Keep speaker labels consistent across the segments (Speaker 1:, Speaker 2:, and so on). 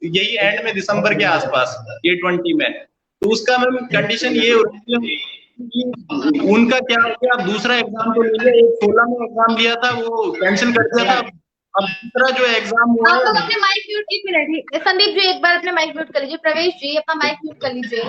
Speaker 1: यही एंड में दिसंबर के आसपास A20 में। तो उसका मैम कंडीशन ये हो रही है कि उनका क्या हो गया, अब दूसरा एग्जाम तो ले लिया, एक 16 में एग्जाम लिया था वो कैंसिल कर दिया था, अब दूसरा जो एग्जाम हुआ
Speaker 2: आप
Speaker 1: है।
Speaker 2: लोग अपने माइक म्यूट, एक मिनट संदीप जी एक बार अपने माइक म्यूट कर लीजिए। प्रवेश जी अपना माइक म्यूट कर लीजिए।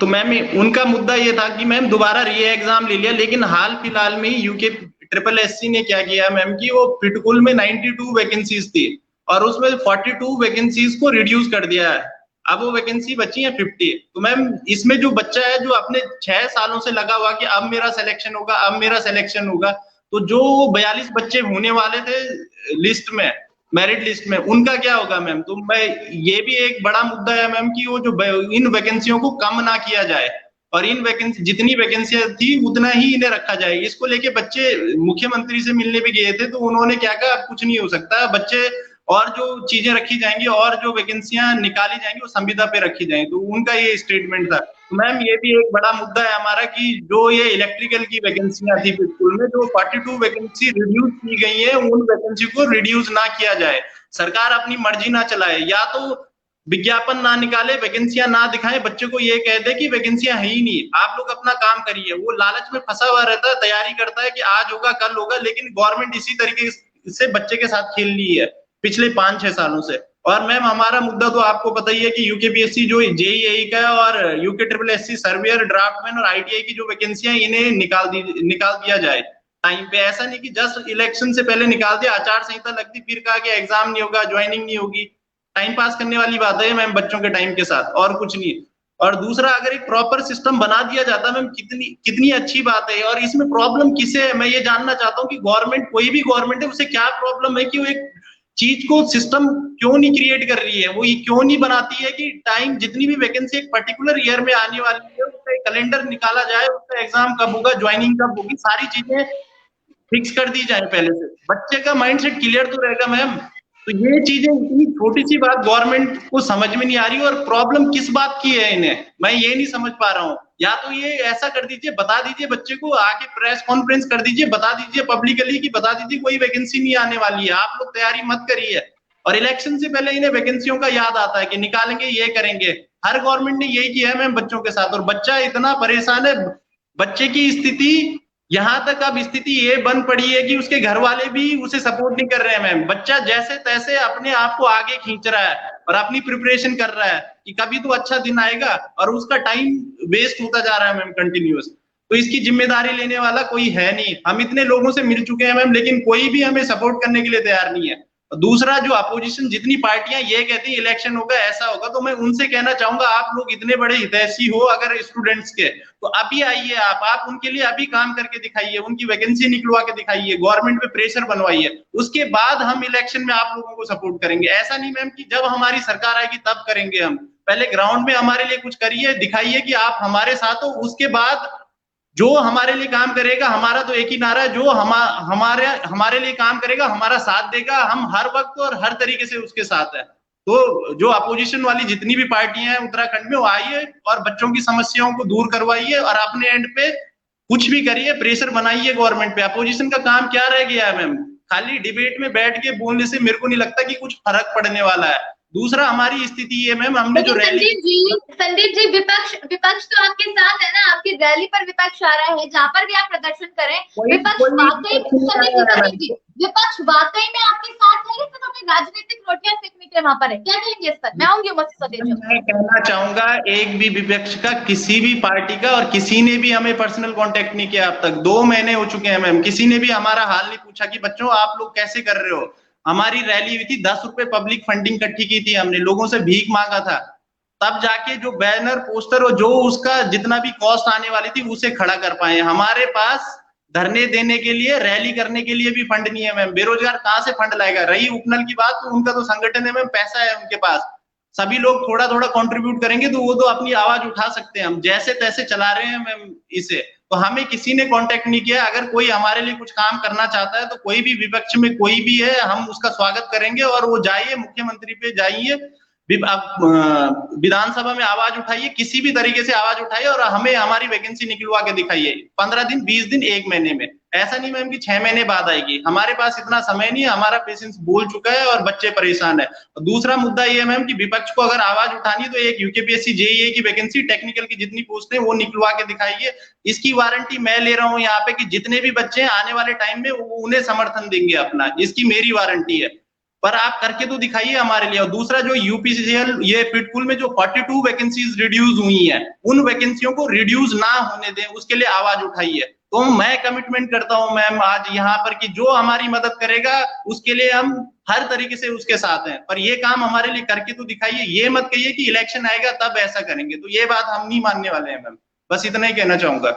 Speaker 1: तो मैम उनका मुद्दा ये था कि मैम दोबारा री एग्जाम ले लिया, लेकिन हाल फिलहाल में यूके ट्रिपल एससी ने क्या किया मैम कि वो फिटकुल में 92 वैकेंसीज थी और उसमें 42 वैकेंसीज को रिड्यूस कर दिया है। अब वो वैकेंसी बची है 50। तो मैम इसमें जो बच्चा है जो अपने 6 सालों से लगा हुआ कि अब मेरा सिलेक्शन होगा, अब मेरा सिलेक्शन होगा, तो जो 42 बच्चे होने वाले थे लिस्ट में, मेरिट लिस्ट में, उनका क्या होगा मैम? तो मैं, ये भी एक बड़ा मुद्दा है मैम कि वो जो इन वैकेंसियों को कम ना किया जाए और इन वैकेंसी, जितनी वैकेंसियां थी उतना ही इन्हें रखा जाए। इसको लेके बच्चे मुख्यमंत्री से मिलने भी गए थे, तो उन्होंने क्या कहा, अब कुछ नहीं हो सकता, बच्चे और जो चीजें रखी जाएंगी और जो वैकेंसियां निकाली जाएंगी वो संविदा पे रखी जाएंगी। तो उनका ये स्टेटमेंट था। तो मैम ये भी एक बड़ा मुद्दा है हमारा कि जो ये इलेक्ट्रिकल की वैकेंसियां थी स्कूल में, जो 42 वैकेंसी रिड्यूस की गई है, उन वैकेंसी को रिड्यूस ना किया जाए, सरकार अपनी मर्जी ना चलाए, या तो विज्ञापन ना निकाले, वैकेंसियां ना दिखाए, बच्चे को ये कह दे कि वैकेंसियां है ही नहीं, आप लोग अपना काम करिए। वो लालच में फंसा हुआ रहता है, तैयारी करता है कि आज होगा कल होगा, लेकिन गवर्नमेंट इसी तरीके से बच्चे के साथ खेल रही है पिछले 5-6 सालों से। और मैम हमारा मुद्दा तो आपको पता ही है कि यूकेपीएससी जो जेईई का और UK triple SC surveyor, draftsman और आईटीआई की जो वैकेंसियां, इन्हें निकाल दिया जाए टाइम पे। ऐसा नहीं कि जस्ट इलेक्शन से पहले निकाल दिया, आचार संहिता लगती, फिर कहा कि एग्जाम नहीं होगा, ज्वाइनिंग नहीं होगी। टाइम पास करने वाली बात है मैम बच्चों के टाइम के साथ, और कुछ नहीं। और दूसरा, अगर एक प्रॉपर सिस्टम बना दिया जाता मैम, कितनी कितनी अच्छी बात है। और इसमें प्रॉब्लम किसे है, मैं ये जानना चाहता हूँ कि गवर्नमेंट, कोई भी गवर्नमेंट है, उसे क्या प्रॉब्लम है कि वो एक चीज को, सिस्टम क्यों नहीं क्रिएट कर रही है, वो ये क्यों नहीं बनाती है कि टाइम, जितनी भी वैकेंसी एक पर्टिकुलर ईयर में आने वाली है, उसका कैलेंडर निकाला जाए, उसका एग्जाम कब होगा, ज्वाइनिंग कब होगी, सारी चीजें फिक्स कर दी जाए पहले से, बच्चे का माइंडसेट क्लियर तो रहेगा मैम। तो ये चीजें, इतनी छोटी सी बात गवर्नमेंट को समझ में नहीं आ रही, और प्रॉब्लम किस बात की है इन्हें, मैं ये नहीं समझ पा रहा हूँ। या तो ये ऐसा कर दीजिए, बता दीजिए बच्चे को, आके प्रेस कॉन्फ्रेंस कर दीजिए, बता दीजिए पब्लिकली कि बता दीजिए कोई वैकेंसी नहीं आने वाली है, आप लोग तैयारी मत करिए। और इलेक्शन से पहले इन्हें वैकेंसियों का याद आता है कि निकालेंगे, ये करेंगे। हर गवर्नमेंट ने यही किया है मैम बच्चों के साथ, और बच्चा इतना परेशान है। बच्चे की स्थिति, यहां तक अब स्थिति ये बन पड़ी है कि उसके घर वाले भी उसे सपोर्ट नहीं कर रहे हैं मैम। बच्चा जैसे तैसे अपने आप को आगे खींच रहा है और अपनी प्रिपरेशन कर रहा है कि कभी तो अच्छा दिन आएगा, और उसका टाइम वेस्ट होता जा रहा है मैम कंटिन्यूअस। तो इसकी जिम्मेदारी लेने वाला कोई है नहीं। हम इतने लोगों से मिल चुके हैं मैम, लेकिन कोई भी हमें सपोर्ट करने के लिए तैयार नहीं है। दूसरा, जो अपोजिशन जितनी पार्टियां ये कहती है इलेक्शन होगा, ऐसा होगा, तो मैं उनसे कहना चाहूंगा, आप लोग इतने बड़े हितैषी हो अगर स्टूडेंट्स के, तो अभी आइए, आप उनके लिए अभी काम करके दिखाइए, उनकी वैकेंसी निकलवा के दिखाइए, गवर्नमेंट पे प्रेशर बनवाइए, उसके बाद हम इलेक्शन में आप लोगों को सपोर्ट करेंगे। ऐसा नहीं मैम कि जब हमारी सरकार आएगी तब करेंगे हम, पहले ग्राउंड में हमारे लिए कुछ करिए, दिखाइए कि आप हमारे साथ हो, उसके बाद जो हमारे लिए काम करेगा, हमारा तो एक ही नारा है, जो हमारे लिए काम करेगा, हमारा साथ देगा, हम हर वक्त और हर तरीके से उसके साथ है। तो जो अपोजिशन वाली जितनी भी पार्टियां हैं उत्तराखंड में, वो आइए और बच्चों की समस्याओं को दूर करवाइए, और अपने एंड पे कुछ भी करिए, प्रेशर बनाइए गवर्नमेंट पे। अपोजिशन का काम क्या रह गया है मैम? खाली डिबेट में बैठ के बोलने से मेरे को नहीं लगता कि कुछ फर्क पड़ने वाला है। दूसरा, हमारी स्थिति ये मैम, हमने जो
Speaker 2: लेकिन
Speaker 1: रैली,
Speaker 2: संदीप जी विपक्ष तो आपके साथ है ना, आपकी रैली पर विपक्ष आ रहा है, जहाँ पर भी आप प्रदर्शन करें,
Speaker 1: कोई
Speaker 2: विपक्ष
Speaker 1: कोई
Speaker 2: वाकई, संदीप जी विपक्ष वाकई में आपके साथ है, या सिर्फ हमें राजनीतिक रोटियां सेकने के लिए वहां पर है? क्या कहेंगे इस पर? मैं आऊंगी
Speaker 1: मैं कहना चाहूंगा, एक भी विपक्ष का, किसी भी पार्टी का, और किसी ने भी हमें पर्सनल कांटेक्ट नहीं किया अब तक। 2 महीने हो चुके हैं मैम, किसी ने भी हमारा हाल नहीं पूछा कि बच्चों आप लोग कैसे कर रहे हो। हमारी रैली हुई थी, 10 रुपए पब्लिक फंडिंग इकट्ठी की थी हमने, लोगों से भीख मांगा था, तब जाके जो बैनर पोस्टर और जो उसका जितना भी कॉस्ट आने वाली थी उसे खड़ा कर पाए। हमारे पास धरने देने के लिए, रैली करने के लिए भी फंड नहीं है मैम। बेरोजगार कहाँ से फंड लाएगा? रही उपनल की बात, तो उनका तो संगठन है मैम, पैसा है उनके पास, सभी लोग थोड़ा थोड़ा कंट्रीब्यूट करेंगे तो वो तो अपनी आवाज उठा सकते हैं। हम जैसे तैसे चला रहे हैं मैम इसे, तो हमें किसी ने कांटेक्ट नहीं किया। अगर कोई हमारे लिए कुछ काम करना चाहता है, तो कोई भी विपक्ष में कोई भी है, हम उसका स्वागत करेंगे, और वो जाइए मुख्यमंत्री पे जाइए, विधानसभा में आवाज उठाइए, किसी भी तरीके से आवाज उठाइए और हमें हमारी वैकेंसी निकलवा के दिखाइए 15 दिन, 20 दिन, 1 महीने में। ऐसा नहीं मैम कि 6 महीने बाद आएगी, हमारे पास इतना समय नहीं है, हमारा पेशेंस बोल चुका है और बच्चे परेशान है। दूसरा मुद्दा ये है मैम कि विपक्ष को अगर आवाज उठानी तो एक यूकेपीएससी जेईई की वैकेंसी टेक्निकल की जितनी पोस्ट है वो निकलवा के दिखाइए। इसकी वारंटी मैं ले रहा हूं यहाँ पे कि जितने भी बच्चे हैं आने वाले टाइम में उन्हें समर्थन देंगे अपना, इसकी मेरी वारंटी है। पर आप करके तो दिखाइए हमारे लिए। और दूसरा जो यूपीसीसीएल ये पिटकुल में जो 42 वैकेंसीज रिड्यूस हुई हैं, उन वैकेंसियों को रिड्यूस ना होने दें, उसके लिए आवाज उठाइए। तो मैं कमिटमेंट करता हूं मैम आज यहाँ पर कि जो हमारी मदद करेगा उसके लिए हम हर तरीके से उसके साथ हैं, पर ये काम हमारे लिए करके तो दिखाइए। ये मत कहिए कि इलेक्शन आएगा तब ऐसा करेंगे, तो ये बात हम नहीं मानने वाले हैं मैम। बस इतना ही कहना चाहूंगा।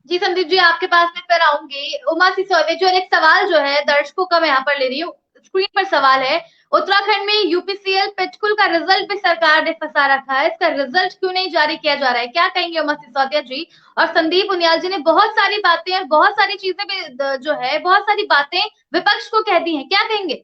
Speaker 2: जी संदीप जी, आपके पास में फिर आऊंगी। उमा सिसोदिया जो एक सवाल जो है दर्शकों का मैं यहाँ पर ले रही हूँ, स्क्रीन पर सवाल है। उत्तराखंड में यूपीसीएल पिटकुल का रिजल्ट भी सरकार ने फंसा रखा है, इसका रिजल्ट क्यों नहीं जारी किया जा रहा है, क्या कहेंगे उमा सिसोदिया जी? और संदीप उनियाल जी ने बहुत सारी बातें और बहुत सारी चीजें भी जो है बहुत सारी बातें विपक्ष को कह दी हैं, क्या कहेंगे?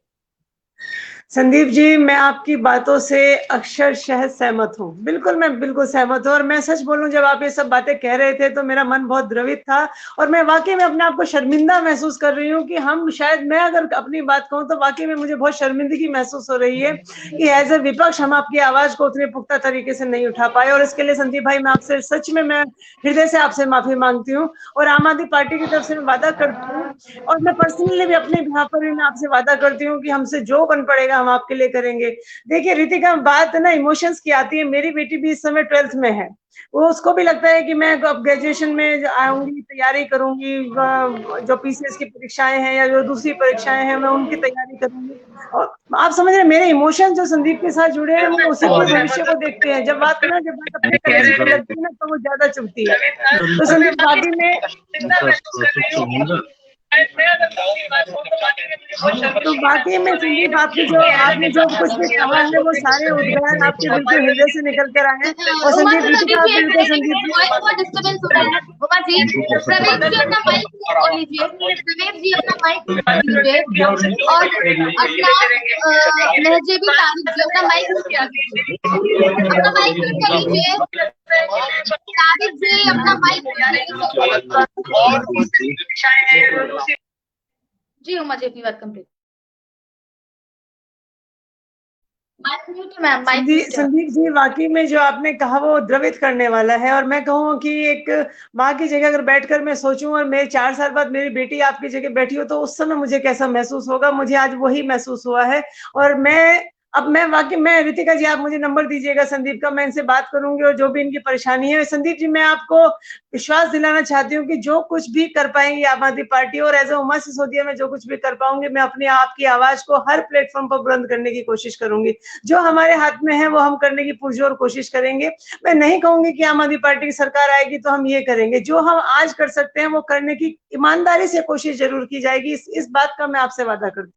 Speaker 3: संदीप जी, मैं आपकी बातों से अक्षरशः सहमत हूँ, बिल्कुल मैं बिल्कुल सहमत हूँ। और मैं सच बोलूं, जब आप ये सब बातें कह रहे थे तो मेरा मन बहुत द्रवित था और मैं वाकई में अपने आप को शर्मिंदा महसूस कर रही हूँ कि हम शायद, मैं अगर अपनी बात कहूँ तो वाकई में मुझे बहुत शर्मिंदगी महसूस हो रही है कि एज ए विपक्ष हम आपकी आवाज को उतने पुख्ता तरीके से नहीं उठा पाए। और इसके लिए संदीप भाई मैं आपसे सच में, मैं हृदय से आपसे माफी मांगती हूँ और आम आदमी पार्टी की तरफ से मैं वादा करती हूँ और मैं पर्सनली भी अपने बिहाफ पर भी मैं आपसे वादा करती हूँ कि हमसे जो बन पड़ेगा हम आपके लिए करेंगे। देखिए रितिका, बात ना इमोशंस की आती है। मेरी बेटी भी इस समय 12th में है, वो उसको भी लगता है कि मैं अब ग्रेजुएशन में आऊंगी, तैयारी करूंगी, जो पीसीएस की परीक्षाएं हैं या जो दूसरी परीक्षाएं हैं मैं उनकी तैयारी करूंगी। और आप समझ रहे, मेरे इमोशन जो संदीप के साथ जुड़े हैं वो उसी के भविष्य को देखते हैं। जब बात अपने करियर की लगती है ना तो वो ज्यादा चुभती है। तो संदीप वाकई में तो बाकी में संदीप आपने जो कुछ भी कहा है वो सारे उद्गार आपके बिल्कुल हृदय से निकल कर आए हैं। और संदीप जी बिल्कुल, संदीप जी
Speaker 2: डिस्टर्बेंस हो रहा है। उमा जी, प्रवीण जी अपना माइक खोल लीजिए, प्रवीण जी अपना माइक खोल लीजिए और अपना महजेबी तारिक जी अपना माइक म्यूट कर लीजिए। तारिक जी अपना माइक जी। उमा जी अपनी बात कंप्लीट।
Speaker 3: संदीप जी, वाकई में जो आपने कहा वो द्रवित करने वाला है। और मैं कहूँ कि एक माँ की जगह अगर बैठकर मैं सोचूं और मेरे 4 साल बाद मेरी बेटी आपकी जगह बैठी हो तो उस समय मुझे कैसा महसूस होगा, मुझे आज वही महसूस हुआ है। और मैं वाकई में, रितिका जी आप मुझे नंबर दीजिएगा संदीप का, मैं इनसे बात करूंगी और जो भी इनकी परेशानी है। संदीप जी, मैं आपको विश्वास दिलाना चाहती हूँ कि जो कुछ भी कर पाएंगी आम आदमी पार्टी और एज ए उमा सिसोदिया में जो कुछ भी कर पाऊंगी, मैं अपनी आपकी आवाज को हर प्लेटफॉर्म पर बुलंद करने की कोशिश करूंगी। जो हमारे हाथ में है वो हम करने की पुरजोर कोशिश करेंगे। मैं नहीं कहूंगी कि आम आदमी पार्टी की सरकार आएगी तो हम ये करेंगे, जो हम आज कर सकते हैं वो करने की ईमानदारी से कोशिश जरूर की जाएगी। इस बात का मैं आपसे वादा करती हूँ।